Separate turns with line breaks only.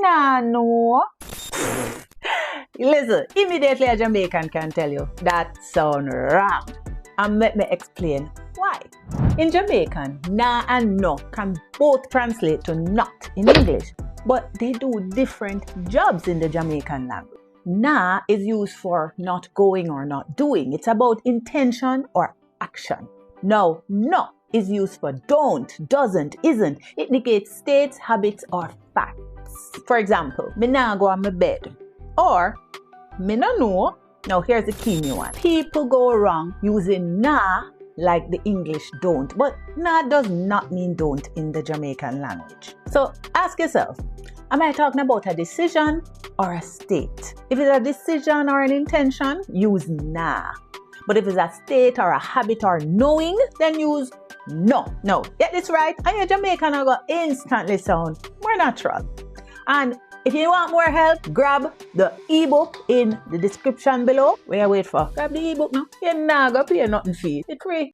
nah know. Listen, immediately a Jamaican can tell you that sound wrong. And let me explain why. In Jamaican, nah and no can both translate to not in English, but they do different jobs in the Jamaican language. Nah is used for not going or not doing. It's about intention or action. Now, no is used for don't, doesn't, isn't. It negates states, habits, or facts. For example, me nah go on my bed. Or, me no know. Now here's the key new one. People go wrong using nah like the English don't. But nah does not mean don't in the Jamaican language. So ask yourself, am I talking about a decision or a state? If it's a decision or an intention, use nah. But if it's a state or a habit or knowing, then use no. No, get this right, and your Jamaican are going to instantly sound more natural. And if you want more help, grab the ebook in the description below. Where you wait for? Grab the ebook now. You're not going to pay nothing for it. It's free.